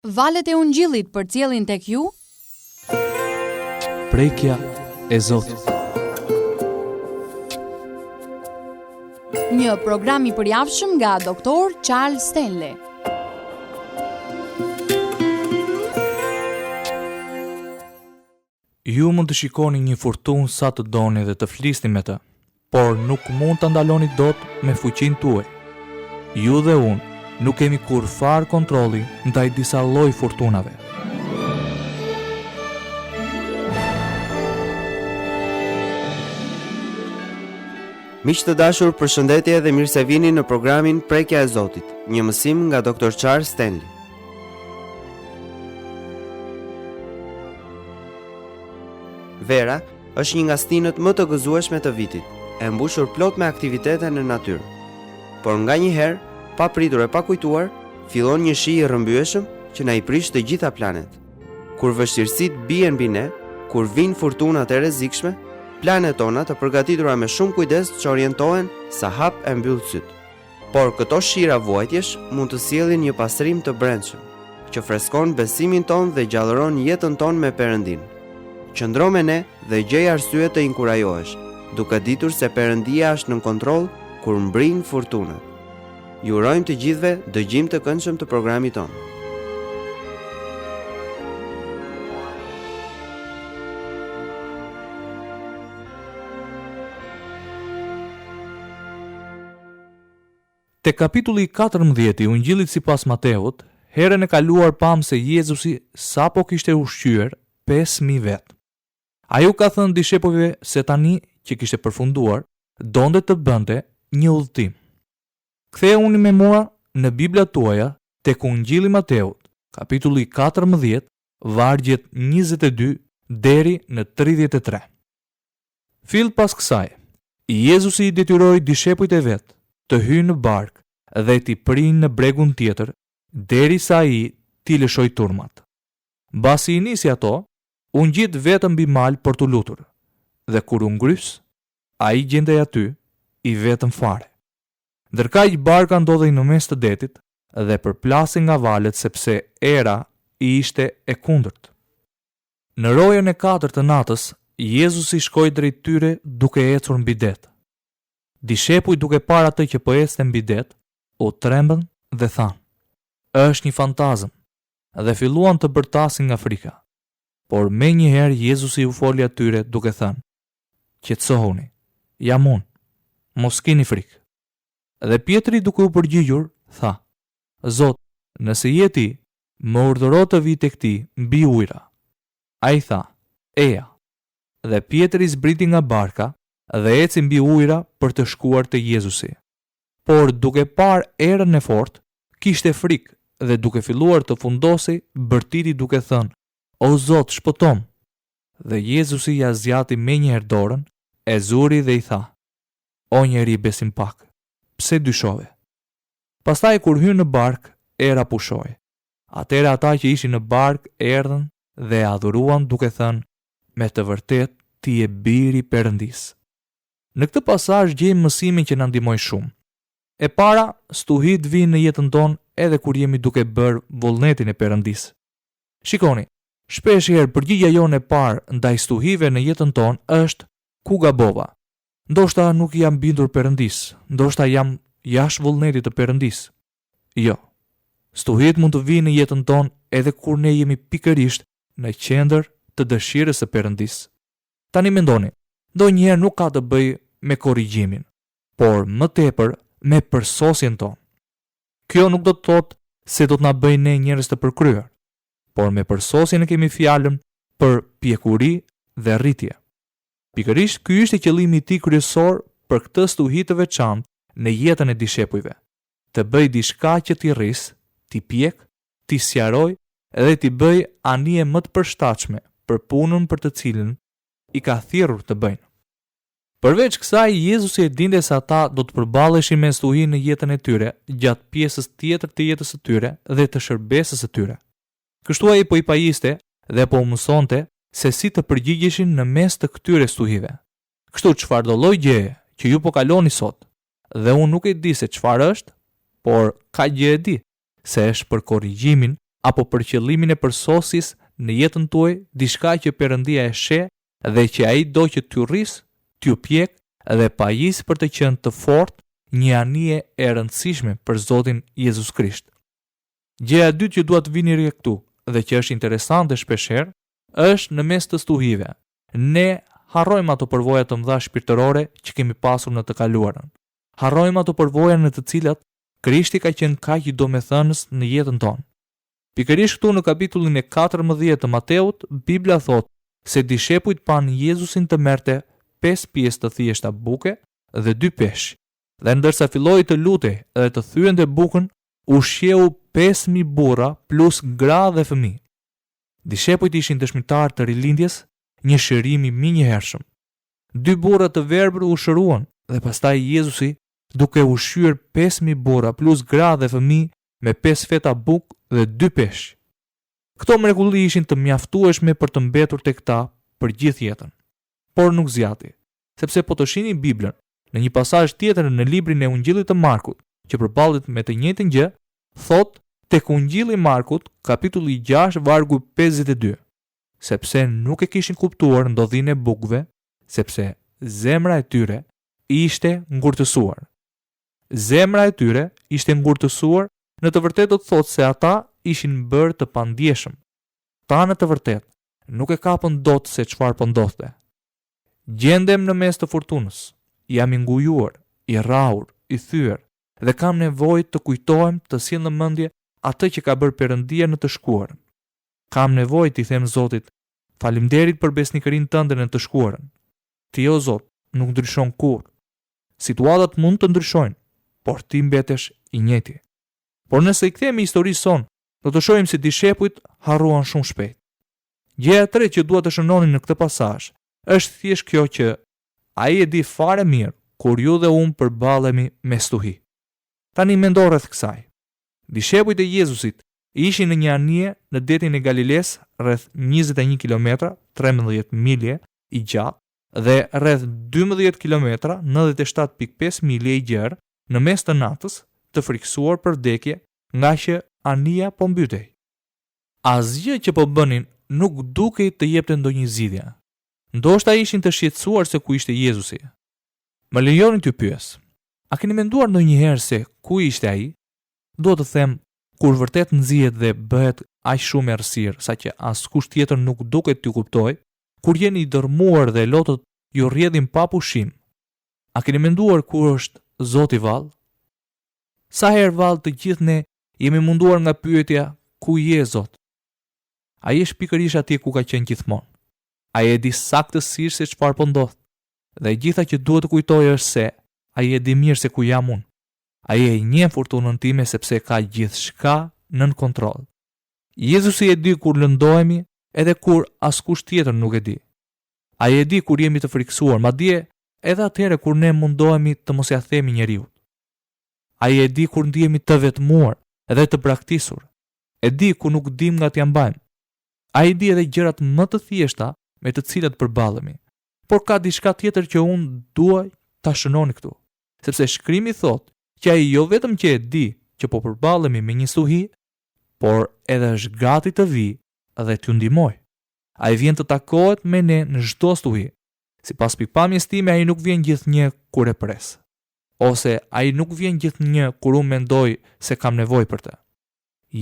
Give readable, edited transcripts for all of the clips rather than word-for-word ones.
Valët e Ungjillit përcjellin tek ju Prekja e Zotit. Një program i përjavshëm nga Dr. Charles Stanley. Ju mund të shikoni një furtunë sa të doni dhe të flisni me të, por nuk mund të ndaloni dot me fuqinë tuaj. Ju dhe unë nuk kemi kur far kontrolli ndaj disa lloj furtunave. Miq të dashur, përshëndetje dhe mirë se vini në programin Prekja e Zotit, një mësim nga Dr. Charles Stanley. Vera është një nga stinët më të gëzueshme të vitit, e mbushur plot me aktivitete në natyrë. Por nganjëherë, pa pritur e pa kujtuar, fillon një shi i rrëmbyeshëm që na i prish të gjitha planet. Kur vështirësitë bien mbi ne, kur vijnë furtunat e rrezikshme, planet tona të përgatitura me shumë kujdes që orientohen sa hap e mbyll syt. Por këto shira vuajtjesh mund të sjellin një pastrim të brendshëm, që freskon besimin ton dhe gjallëron jetën ton me Perëndin. Qëndro me ne dhe gjej arsye të inkurajohesh, duke ditur se Perëndia është në kontroll kur mbrin furtunat. Ju urojmë të gjithëve dëgjim të këndshëm të programit ton. Te kapitulli 14 i Ungjillit sipas Mateut, herën e kaluar pam se Jezusi sapo kishte ushqyer 5.000 vet. Ai u ka thënë dishepujve se tani që kishte përfunduar, donte të bënte një udhëtim. Ktheuni me mua në Bibla tuaja tek Ungjilli Mateut, kapitulli 14, vargjet 22 deri në 33. Fill pas kësaj, Jezusi i detyroi dishepujt e vet të hyjnë në barkë dhe t'i prinë në bregun tjetër, derisa ai t'i lëshoi turmat. Mbasi i nisi ato, u ngjit vetëm mbi mal për t'u lutur, dhe kur u ngrys, ai gjendej aty i vetëm fare. Ndërkaq barka ndodhej në mes të detit dhe përplasi nga valet sepse era i ishte e kundërt. Në rojën e 4 të natës, Jezusi shkoi drejt tyre duke ecur mbi det. Dishepuj duke parë atë që po ecte mbi det, u trembën dhe thanë: "Është një fantazëm", dhe filluan të bërtasin nga frika. Por menjëherë Jezusi u foli atyre duke thënë: "Qetësohuni, jam unë, mos keni frikë." Dhe Pietri duke u përgjigjur, tha: "Zot, nëse je ti, më urdhëro të vi tek ti mbi ujëra." Ai tha: "Eja." Dhe Pietri zbriti nga barka dhe eci mbi ujëra për të shkuar te Jezusi. Por duke parë erën e fortë, kishte frikë dhe duke filluar të fundosi, bërtiti duke thënë: "O Zot, shpëtom." Dhe Jezusi ja zgjati menjëherë dorën, e zuri dhe i tha: "O njeri besim pak, pse dyshove?" Pastaj kur hyn në barkë, era pushoi. Atëherë ata që ishin në barkë erdhën dhe adhuruan duke thënë: "Me të vërtet ti je biri i Perëndisë." Në këtë pasazh gjejmë mësimin që na ndihmoi shumë. E para, stuhit vijnë në jetën tonë edhe kur jemi duke bërë vullnetin e Perëndisë. Shikoni, shpesh herë përgjigjja jonë e parë ndaj stuhive në jetën tonë është: ku gabova? Ndoshta nuk jam bindur Perëndisë, ndoshta jam jashtë vullnetit të Perëndisë. Jo. Stuhit mund të vijnë në jetën tonë edhe kur ne jemi pikërisht në qendër të dëshirës së Perëndisë. Tani mendoni, ndonjëherë nuk ka të bëjë me korrigjimin, por më tepër me përsosjen tonë. Kjo nuk do të thotë se do të na bëjë ne njerëz të përkryer, por me përsosjen e kemi fjalën për pjekuri dhe rritje. Pikërisht ky ishte qëllimi i tij kryesor për këtë stuhi të veçantë në jetën e dishepujve. Të bëj diçka që t'i rris, t'i pjek, t'i sqaroj dhe t'i bëj anije më të përshtatshme për punën për të cilën i ka thirrur të bëjnë. Përveç kësaj, Jezusi e dinte se ata do të përballeshin me stuhi në jetën e tyre gjatë pjesës tjetër të jetës së tyre dhe të shërbesës së tyre. Kështu ai po i pajiste dhe po u mësonte se si të përgjigjeshin në mes të këtyre stuhive. Kështu çfarë do lloj gjëje që ju po kaloni sot, dhe unë nuk e di se çfarë është, por ka gjë e di, se është për korrigjimin apo për qëllimin e përsosjes në jetën tuaj diçka që Perëndia e sheh dhe që ai do që t'ju rris, t'ju pjek dhe pajis për të qenë të fortë një anije e rëndësishme për Zotin Jezus Krisht. Gjëja e dytë që dua të vini rreth këtu dhe që është interesante shpeshherë është në mes të stuhive. Ne harrojmë ato përvoja të mëdha shpirtërore që kemi pasur në të kaluarën. Harrojmë ato përvoja në të cilat Krishti ka qenë kaq i domethënës në jetën tonë. Pikërisht këtu në kapitullin e 14 të Mateut, Bibla thotë se dishepujt pan Jezusin të merrte 5 pjesë të thjeshta buke dhe 2 peshq. Dhe ndërsa filloi të lutej dhe të thyente bukën, ushqeu 5.000 burra plus gra dhe fëmijë. Dishepujt ishin dëshmitar të rilindjes, një shërimi minjëhershëm. 2 burra të verbër u shëruan dhe pastaj Jezusi, duke ushqyer 5.000 burra plus gra dhe fëmijë me 5 feta bukë dhe 2 peshq. Këto mrekulli ishin të mjaftueshme për të mbetur tek ta për gjithë jetën. Por nuk zgjati, sepse po të shihni Biblën në një pasazh tjetër në librin e Ungjillit të Markut, që përballet me të njëjtën gjë, thotë tek Ungjilli i Markut, kapitulli 6, vargu 52, sepse nuk e kishin kuptuar ndodhinë e bukëve, sepse zemra e tyre ishte ngurtësuar. Zemra e tyre ishte ngurtësuar, në të vërtetë do të thotë se ata ishin bërë të pandjeshëm. Ta në të vërtetë nuk e kapën dot se çfarë po ndodhte. Gjendem në mes të furtunës, jam i ngujuar, i rrahur, i thyer dhe kam nevojë të kujtohem të sjell në mendje atë që ka bërë Perëndia në të shkuarën. Kam nevojë t'i them Zotit, faleminderit për besnikërinë tënde në të shkuarën. Ti o Zot, nuk ndryshon kurrë. Situatat mund të ndryshojnë, por ti mbetesh i njëjti. Por nëse i kthehemi historisë son, do të shohim se dishepujt harruan shumë shpejt. Gjëja e tretë që dua të shënoni në këtë pasazh është thjesht kjo që ai e di fare mirë kur ju dhe unë përballemi me stuhi. Tani mendo rreth kësaj. Dishepujt e Jezusit ishin në një anije në detin e Galiles rreth 21 km, 13 milje i gjatë dhe rreth 12 km, 97.5 milje i gjerë në mes të natës, të friksuar për vdekje nga që anija po mbytej. Asgjë që po bënin nuk dukej të jepte ndonjë zgjidhje. Ndoshta ishin të shqetësuar se ku ishte Jezusi. Më lejoni t'ju pyes. A keni menduar ndonjëherë se ku ishte ai? Do të them, kur vërtet nxihet dhe bëhet aq shumë errësirë saqë askush tjetër nuk duket t'ju kuptoj, kur jeni i dërmuar dhe lotët ju rrjedhin pa pushim. A keni menduar ku është Zoti vallë? Sa herë vallë të gjithë ne jemi munduar nga pyetja ku je Zot? Ai është pikërisht atje ku ka qenë gjithmonë. Ai e di saktësisht se çfarë po ndodh. Dhe gjitha që duhet të kujtoj është se ai e di mirë se ku jam unë. Ai e njeh fortunën time sepse ka gjithçka nën kontroll. Jezusi e di kur lëndohemi edhe kur askush tjetër nuk e di. Ai e di kur jemi të friksuar, madje edhe atëherë kur ne mundohemi të mos ia themi njeriu. Ai e di kur ndihemi të vetmuar edhe të braktisur. E di kur nuk dim nga t'ja mbajmë. Ai di edhe gjërat më të thjeshta me të cilat përballemi. Por ka diçka tjetër që unë dua ta shënoni këtu, sepse Shkrimi thotë që ai jo vetëm që e di që po përballemi me një stuhi, por edhe është gati të vijë dhe t'ju ndihmojë. Ai vjen të takohet me ne në çdo stuhi. Sipas pikpamjes time, ai nuk vjen gjithnjë kur e pres. Ose ai nuk vjen gjithnjë kur unë mendoj se kam nevojë për të.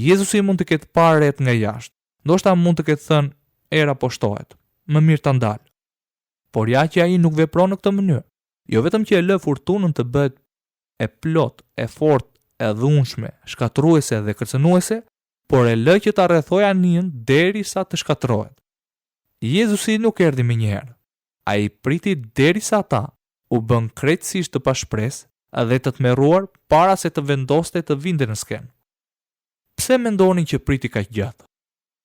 Jezusi mund të ketë parë nga jashtë. Ndoshta mund të ketë thënë, era po shtohet, më mirë ta ndal. Por ja që ai nuk vepron në këtë mënyrë. Jo vetëm që e lë furtunën të bëhet e plot, e fortë, e dhunshme, shkatruese dhe kërcënuese, por e lë që ta rrethojë anijen derisa të shkatërrohet. Jezusi nuk erdhi më njëherë. Ai priti derisa ata u bën krejtësisht të pashpresë dhe të tmerruar para se të vendoste të vinte në skenë. Pse mendoni që priti kaq gjatë?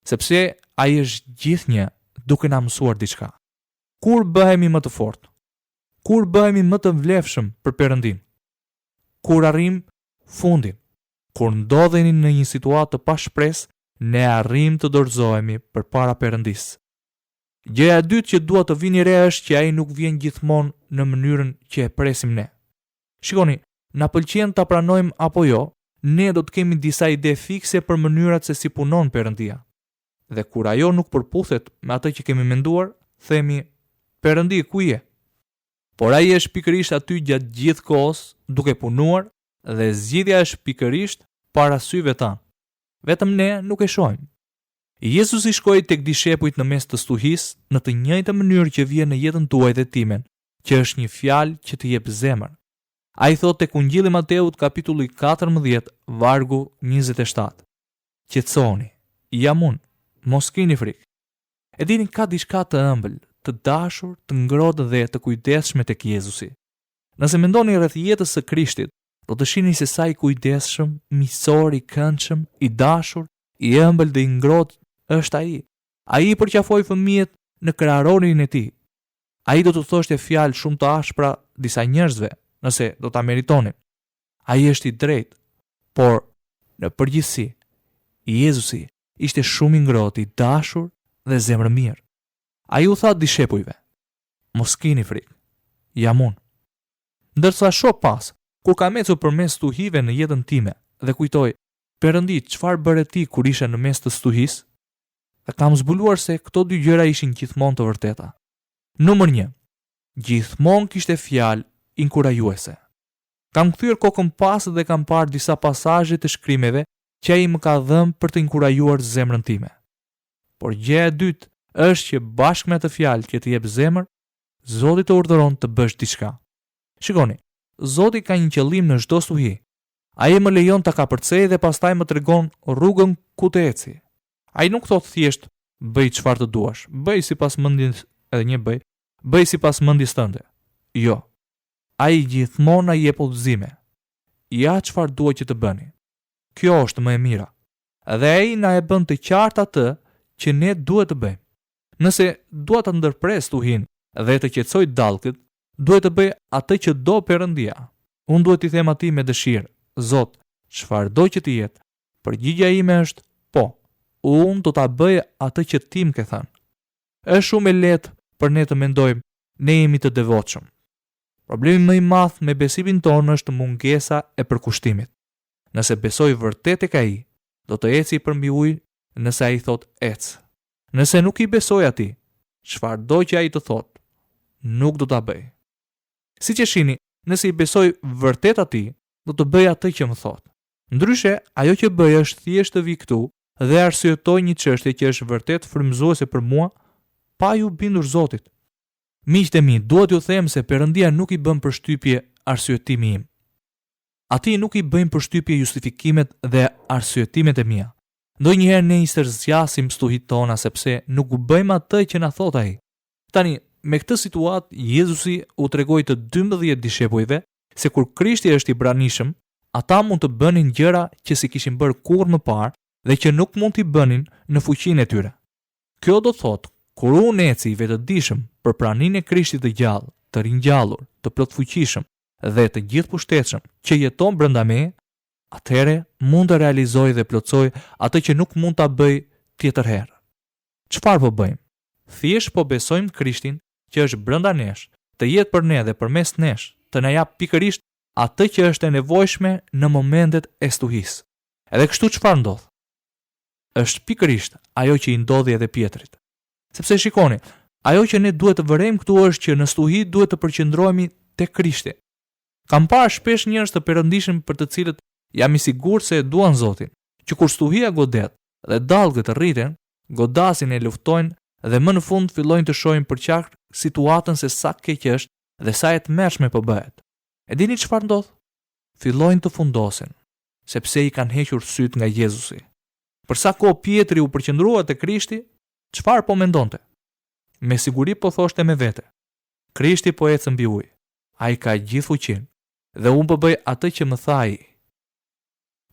Sepse ai është gjithnjë duke na mësuar diçka. Kur bëhemi më të fortë? Kur bëhemi më të vlefshëm për Perëndin? Kur arrim fundin? Kur ndodheni në një situatë të pashpresë, ne arrim të dorëzohemi përpara Perëndisë. Gjëja e dytë që dua të vini re është që ai nuk vjen gjithmonë në mënyrën që e presim ne. Shikoni, na pëlqen ta pranojmë apo jo, ne do të kemi disa ide fikse për mënyrat se si punon Perëndia. Dhe kur ajo nuk përputhet me atë që kemi menduar, themi, Perëndi, ku je? Por ai është pikërisht aty gjatë gjithë kohës, duke punuar, dhe zgjidhja është pikërisht para syve tanë. Vetëm ne nuk e shohim. Jezusi shkoi tek dishepujt në mes të stuhisë në të njëjtën mënyrë që vjen në jetën tuaj dhe timen, që është një fjalë që të jep zemër. Ai thot tek Ungjilli Mateut kapitulli 14, vargu 27. Qetësoni, jam unë, mos keni frikë. E dini ka diçka të ëmbël, të dashur, të ngrohtë dhe të kujdesshme tek Jezusi. Nëse mendoni rreth jetës së Krishtit, do të shihni se sa i kujdesshëm, miqësor, i këndshëm, i dashur, i ëmbël dhe i ngrohtë është ai. Ai i përqafoi fëmijët në kraharorin e tij. Ai do të thoshte fjalë shumë të ashpra disa njerëzve, nëse do ta meritonin. Ai është i drejtë, por në përgjithësi, Jezusi ishte shumë i ngrohtë, i dashur dhe zemërmirë. Ai u tha dishepujve, mos keni frikë, jam unë. Ndërsa shoh pas, kur kam ecur përmes stuhive në jetën time dhe kujtoj, Perëndi, çfarë bëre ti kur ishe në mes të stuhisë? Dhe kam zbuluar se këto dy gjëra ishin gjithmonë të vërteta. Numër 1. Gjithmonë kishte fjalë inkurajuese. Kam kthyer kokën pas dhe kam parë disa pasazhe të shkrimeve që ai më ka dhënë për të inkurajuar zemrën time. Por gjëja e dytë është që bashkë me atë fjalë që të jep zemër, Zoti të urdhëron të bësh diçka. Shikoni, Zoti ka një qëllim në çdo stuhi. Ai më lejon ta kapërcej dhe pastaj më tregon rrugën ku të eci. Ai nuk thot thjesht bëj çfarë të duash, bëj sipas mendjes edhe një bëj sipas mendjes tënde. Jo. Ai gjithmonë na jep udhëzime. Ja çfarë duhet që të bëni. Kjo është më e mira. Dhe ai na e bën të qartë atë që ne duhet të bëjmë. Nëse dua të ndërpres stuhin dhe të qetësoj dallkët, duhet të bëj atë që do Perëndia. Unë duhet t'i them atij me dëshirë, Zot, çfarë do që të jetë, përgjigjja ime është po. Unë do ta bëj atë që ti më ke thënë. Është shumë e lehtë për ne të mendojmë ne jemi të devotshëm. Problemi më i madh me besimin tonë është mungesa e përkushtimit. Nëse besoj vërtet tek ai, do të eci përmbi ujë nëse ai thot ec. Nëse nuk i besoj atij, çfarë do që ai të thot, nuk do ta bëj. Siç e shihni, nëse i besoj vërtet atij, do të bëj atë që më thot. Ndryshe, ajo që bëj është thjesht të vi këtu dhe arsyetoj një çështje që është vërtet frymëzuese për mua, pa ju bindur Zotit. Miqtë e mi, duhet ju them se Perëndia nuk i bën përshtypje arsyetimi im. Atij nuk i bëjmë përshtypje justifikimet dhe arsyetimet e mia. Ndonjëherë ne i zgjasim stuhit tona sepse nuk bëjmë atë që na thot ai. Tani, me këtë situatë, Jezusi u tregoi të 12 dishepujve se kur Krishti është i pranishëm, ata mund të bënin gjëra që si kishin bërë kurrë më parë dhe që nuk mund t'i bënin në fuqinë e tyre. Kjo do thotë, kur unë eci i vetëdijshëm për praninë e Krishtit të gjallë, të ringjallur, të plotfuqishëm dhe të gjithë pushtetshëm që jeton brenda meje, atëherë mund të realizoj dhe plotësoj atë që nuk mund ta bëj tjetër herë. Çfarë po bëjmë? Thjesht po besojmë Krishtin që është brenda nesh, të jetë për ne dhe përmes nesh, të na jap pikërisht atë që është e nevojshme në momentet e stuhisë. Edhe kështu çfarë ndodh? Është pikërisht ajo që i ndodhi edhe Pjetrit. Sepse shikoni, ajo që ne duhet të vërejmë këtu është që në stuhi duhet të përqendrohemi tek Krishti. Kam parë shpesh njerëz të perëndishëm për të cilët jam i sigurt se e duan Zotin, që kur stuhia godet dhe dallgët rriten, godasin e luftojnë dhe më në fund fillojnë të shohin për qark situatën se sa keq është dhe sa e tmerrshme po bëhet. E dini çfarë ndodh? Fillojnë të fundosen, sepse i kanë hequr syt nga Jezusi. Për sa kohë Pietri u përqendrua te Krishti, çfarë po mendonte? Me siguri po thoshte me vete. Krishti po ecën mbi ujë. Ai ka gjithë fuqinë dhe unë po bëj atë që më tha ai.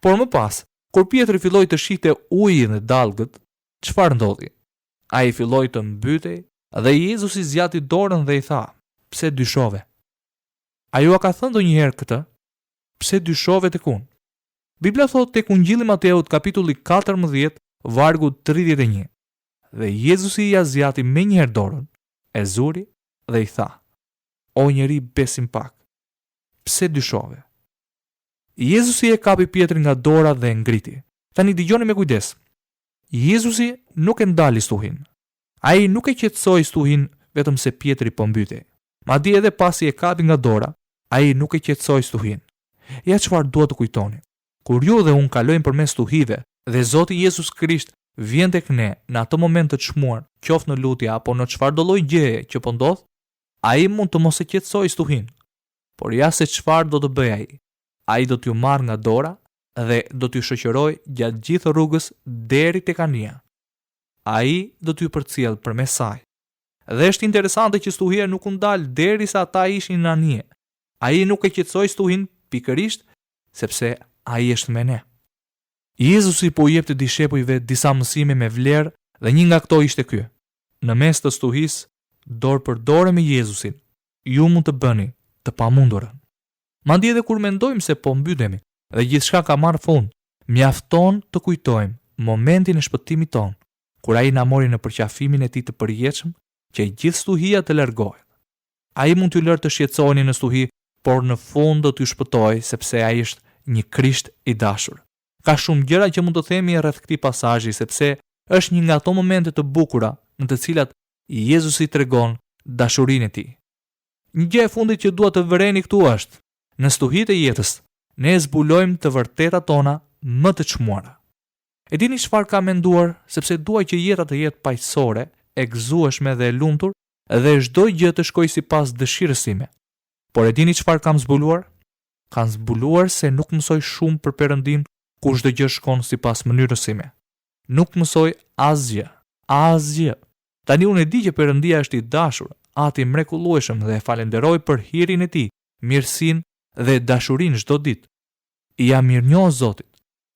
Por më pas, kur Pietri filloi të shihte ujin dhe dallgët, çfarë ndodhi? Ai filloi të mbytej dhe Jezusi zgjati dorën dhe i tha: "Pse dyshove?" A ju a ka thënë ndonjëherë këtë? Pse dyshove tek unë? Bibla thot tek Ungjilli Mateut kapitulli 14, vargu 31. Dhe Jezusi ja zgjati menjëherë dorën, e zuri dhe i tha: "O njeri besim pak, pse dyshove?" Jezusi e kapi Pietrin nga dora dhe e ngriti. Tani dëgjoni me kujdes. Jezusi nuk e ndali stuhin. Ai nuk e qetësoi stuhin vetëm se Pietri po mbyti. Madje edhe pasi e kapi nga dora, ai nuk e qetësoi stuhin. Ja çfarë dua të kujtoni. Kur ju dhe unë kalojmë përmes stuhive dhe Zoti Jezus Krisht vjen tek ne në atë moment të çmuar, qoftë në lutje apo në çfarëdo lloj gjëje që po ndodh, ai mund të mos e qetësojë stuhin. Por ja se çfarë do të bëjë ai. Ai do t'ju marrë nga dora dhe do t'ju shoqërojë gjatë gjithë rrugës deri tek anija. Ai do t'ju përcjell përmes saj. Dhe është interesante që stuhia nuk u ndal derisa ata ishin në anije. Ai nuk e qetësoi stuhin pikërisht sepse ai është me ne. Jezusi po i jep të dishepujve disa mësime me vlerë dhe një nga këto ishte ky. Në mes të stuhisë, dorë për dorë me Jezusin, ju mund të bëni të pamundurën. Madje edhe kur mendojmë se po mbytemi dhe gjithçka ka marrë fund, mjafton të kujtojmë momentin e shpëtimit ton, kur ai na mori në përqafimin e tij të përjetshëm, që gjithë stuhia të largohet. Ai mund t'ju lërë të shqetësoheni në stuhi, por në fund do t'ju shpëtojë sepse ai është një Krisht i dashur. Ka shumë gjëra që mund të themi rreth këtij pasazhi sepse është një nga ato momente të bukura në të cilat Jezusi tregon dashurinë e tij. Një gjë e fundit që dua të vëreni këtu është: në stuhitë e jetës, ne zbulojmë të vërtetat tona më të çmuara. E dini çfarë kam menduar, sepse dua që jeta të jetë paqësore, e gëzueshme dhe e lumtur, dhe çdo gjë të shkojë sipas dëshirës time. Por e dini çfarë kam zbuluar? Kam zbuluar se nuk mësoj shumë për Perëndin kur çdo gjë shkon sipas mënyrës sime. Nuk mësoj asgjë. Tani unë e di që Perëndia është i dashur, Ati i mrekullueshëm dhe e falenderoj për hirin e tij, mirësinë dhe dashurinë çdo ditë. Jam mirënjohës Zotit.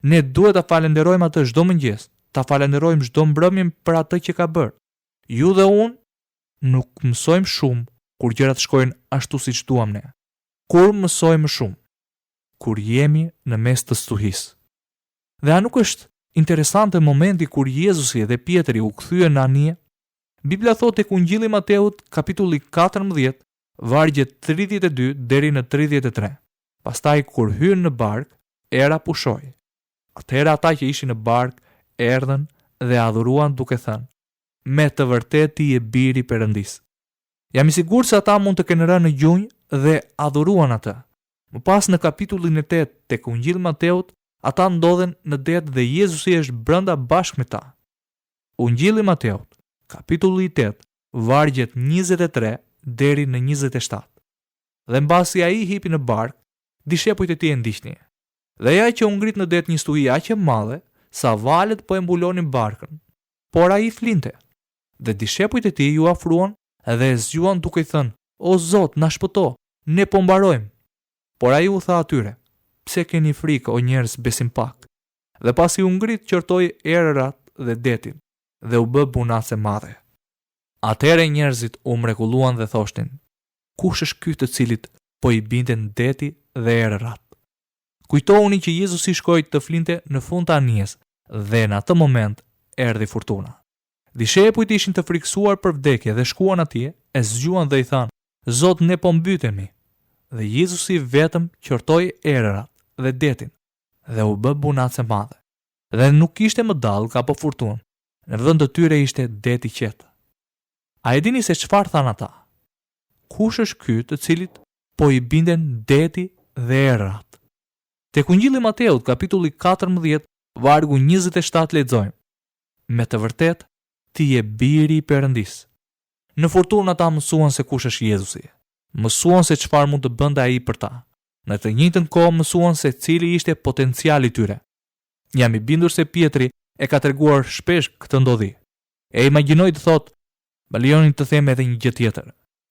Ne duhet ta falenderojmë atë çdo mëngjes, ta falenderojmë çdo mbrëmje për atë që ka bërë. Ju dhe unë nuk mësojmë shumë kur gjërat shkojnë ashtu siç duam ne. Kur mësojmë shumë? Kur jemi në mes të stuhisë. Dhe a nuk është interesante momenti kur Jezusi dhe Pietri u kthyen në anije? Bibla thotë tek Ungjilli Mateut, kapitulli 14, vargjet 32 deri në 33. Pastaj kur hyn në bark, era pushoi. Atëherë ata që ishin në bark erdhën dhe adhuruan duke thënë: me të vërtetë ti je biri i Perëndisë. Jam i sigurt se ata mund të kenë rënë në gjunjë dhe adhuruan atë. Më pas në kapitullin e 8 tek Ungjilli Mateut, ata ndodhen në det dhe Jezusi është brenda bashkë me ta. Ungjilli Mateut, kapitulli 8, vargjet 23 deri në 27. Dhe mbasi ai hipi në bark, dishepujt e tij e ndiqnin. Dhe ja që u ngrit në det një stuhi aq e madhe, sa valët po e mbulonin barkën. Por ai flinte. Dhe dishepujt e tij ju afruan dhe e zgjuan duke i thënë: "O Zot, na shpëto, ne po mbarojmë." Por ai u tha atyre: "Pse keni frikë, o njerëz besim pak?" Dhe pasi u ngrit, qortoi erërat dhe detin dhe u bë bunacë e madhe. Atëherë njerëzit u mrekulluan dhe thoshtin: "Kush është ky të cilit po i binden deti dhe erërat?" Kujtohuni që Jezusi shkoi të flinte në fund të anijes dhe në atë moment erdhi furtuna. Dishepujt ishin të frikësuar për vdekje dhe shkuan atje, e zgjuan dhe i thanë: "Zot, ne po mbetemi." Dhe Jezusi vetëm qortoi erërat dhe detin dhe u bë bunacë e madhe. Dhe nuk kishte më dallë apo furtunë. Në vend të tyre ishte det i qetë. A e dini se çfarë than ata? Kush është ky të cilit po i binden deti dhe erërat? Tek Ungjilli Mateut, kapitulli 14, vargu 27 lexojmë: "Me të vërtetë, ti je biri i Perëndisë." Në furtunë ata mësuan se kush është Jezusi. Mësuan se çfarë mund të bënte ai për ta. Në të njëjtën kohë mësuan se cili ishte potenciali i tyre. Jam i bindur se Pietri e ka treguar shpesh këtë ndodhi. E imagjinoj të thotë: "Më lejoni të them edhe një gjë tjetër.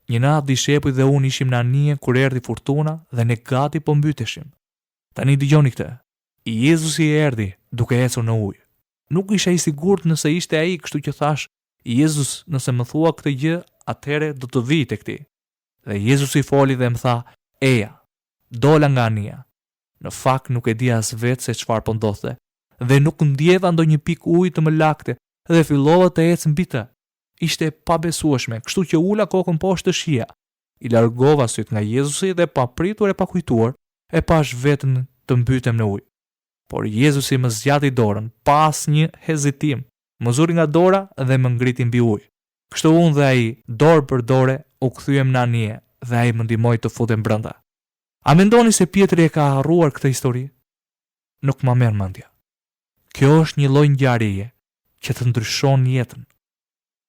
Një natë dishepujt dhe unë ishim në anije kur erdhi furtuna dhe ne gati po mbyteshim. Tani dëgjoni këtë. Jezusi erdhi duke ecur në ujë. Nuk isha i sigurt nëse ishte ai, kështu që thash: Jezus, nëse më thua këtë gjë, atëherë do të vi tek ti." Dhe Jezusi foli dhe më tha: "Eja." Dola nga anija. Në fakt nuk e di as vetë se çfarë po ndodhte dhe nuk ndjeva ndonjë pikë ujë të më lakte dhe fillova të ec mbi të. Ishte pabesueshme, kështu që ula kokën poshtë të shija. I largova syt nga Jezusi dhe pa pritur e pa kujtuar, e pash veten të mbytem në ujë. Por Jezusi më zgjati dorën pas një hezitim, më zuri nga dora dhe më ngriti mbi ujë. Kështu unë dhe ai, dorë për dore, u kthyem në anije dhe ai më ndihmoi të futem brenda. A mendoni se Pietri e ka harruar këtë histori? Nuk ma merr mendja. Kjo është një lloj ngjarjeje që të ndryshon jetën.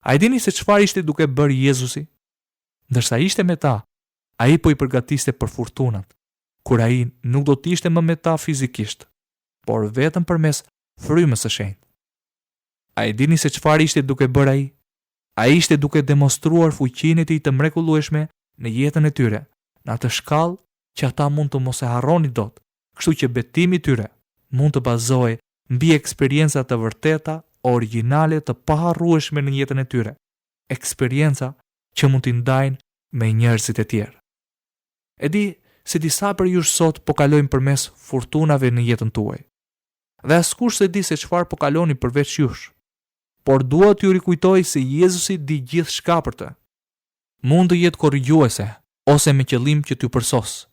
A e dini se çfarë ishte duke bërë Jezusi? Ndërsa ishte me ta, ai po i përgatiste për furtunat, kur ai nuk do të ishte më me ta fizikisht, por vetëm përmes frymës së shenjtë. A e dini se çfarë ishte duke bërë ai? Ai ishte duke demonstruar fuqinë e tij të mrekullueshme në jetën e tyre, në atë shkallë që ata mund të mos e harronin dot, kështu që betimi i tyre mund të bazohej mbi eksperienca të vërteta, origjinale të paharrueshme në jetën e tyre, eksperienca që mund t'i ndajnë me njerëzit e tjerë. E di se disa për ju sot po kalojnë përmes furtunave në jetën tuaj. Dhe askush se di se çfarë po kaloni përveç jush. Por dua t'ju rikujtoj se Jezusi di gjithçka për të. Mund të jetë korrigjuese ose me qëllim që t'ju përsos.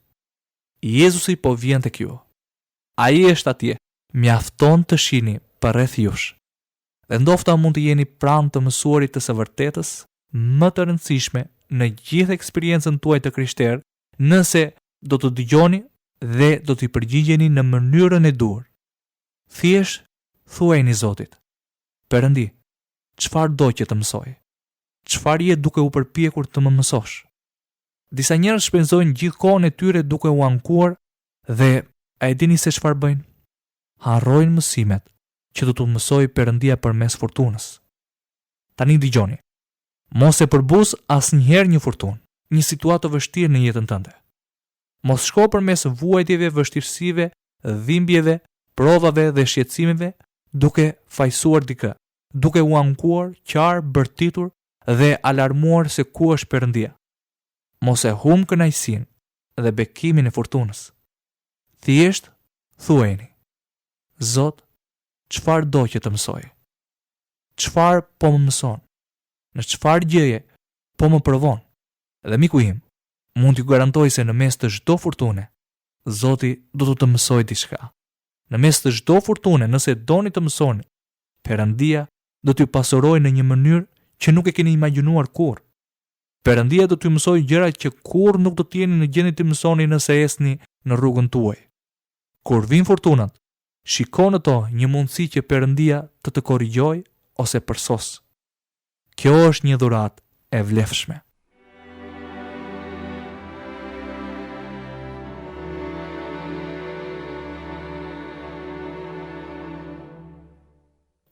Jezusi po vjen tek ju. Ai është atje, mjafton të shihni përreth jush. Dhe ndofta mund të jeni pranë të mësuarit të së vërtetës më të rëndësishme në gjithë eksperiencën tuaj të krishterë, nëse do të dëgjoni dhe do t'i përgjigjeni në mënyrën e dur. Thjesht thuajini Zotit: Perëndi, çfarë do që të mësoj? Çfarë je duke u përpjekur të më mësosh? Disa njerëz shpenzojnë gjithë kohën e tyre duke u ankuar dhe a e dini se çfarë bëjnë? Harrojnë mësimet që do t'u mësoj Perëndia përmes furtunës. Tani dëgjoni. Mos e përbuz asnjëherë një furtunë, një situatë të vështirë në jetën tënde. Mos shko përmes vuajtjeve, vështirësive, dhimbjeve, provave dhe shqetësimeve duke fajsuar dikë, duke u ankuar, qarë, bërtitur dhe alarmuar se ku është Perëndia. Mos e humb kënaqësinë dhe bekimin e furtunës. Thjesht thuajini: Zot, çfarë do që të mësoj? Çfarë po më mëson? Në çfarë gjëje po më provon? Dhe miku im, mund t'ju garantoj se në mes të çdo furtune, Zoti do të mësoj diçka. Në mes të çdo furtune, nëse doni të mësoni, Perëndia do t'ju pasurojë në një mënyrë që nuk e keni imagjinuar kurrë. Perëndia do t'ju mësojë gjëra që kurrë nuk do të jeni në gjendje të mësoni nëse esni në rrugën tuaj. Kur vin furtunat, shiko në to një mundësi që Perëndia të korrigjojë ose përsos. Kjo është një dhuratë e vlefshme.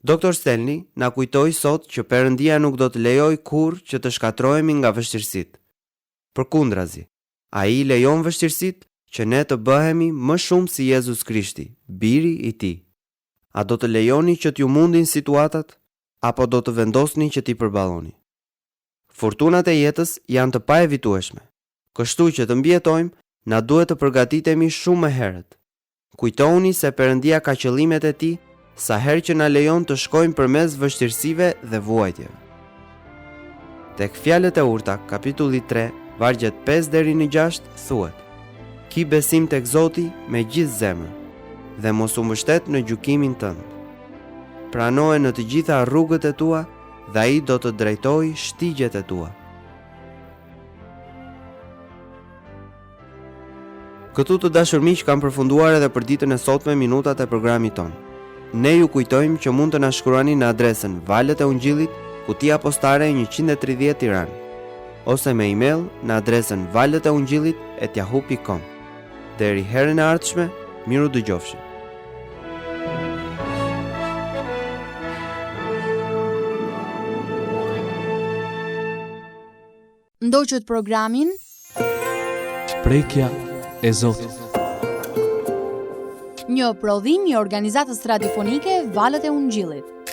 Dr. Stanley na kujtoi sot që Perëndia nuk do të lejojë kurrë që të shkatrohemi nga vështirësitë. Përkundrazi, ai lejon vështirësitë që ne të bëhemi më shumë si Jezus Krishti, biri i Tij. A do të lejoni që t'ju mundin situatat, apo do të vendosni që t'i përballoni? Fortunat e jetës janë të paevitueshme, kështu që të mbijetojmë, na duhet të përgatitemi shumë më herët. Kujtoni se Perëndia ka qëllimet e Tij sa herë që na lejon të shkojmë përmes vështirësive dhe vuajtjeve. Tek Fjalët e Urta, kapitulli 3, vargjet 5 deri në 6 thuhet: Ki besim tek Zoti me gjithë zemrën dhe mos u mbështet në gjykimin tënd. Pranoje në të gjitha rrugët e tua dhe ai do të drejtojë shtigjet e tua. Këtu të dashur miq, kam përfunduar edhe për ditën e sotme minutat e programit ton. Ne ju kujtojmë që mund të na shkruani në adresën Valët e Ungjillit, kutia postare 130 Tiranë, ose me email në adresën valëteungjillit@yahoo.com. Deri herën e ardhshme, miru dëgjofshim. Ndoqët programin Shprekja e Zotit. një prodhim i organizatës radiofonike Valët e Ungjillit.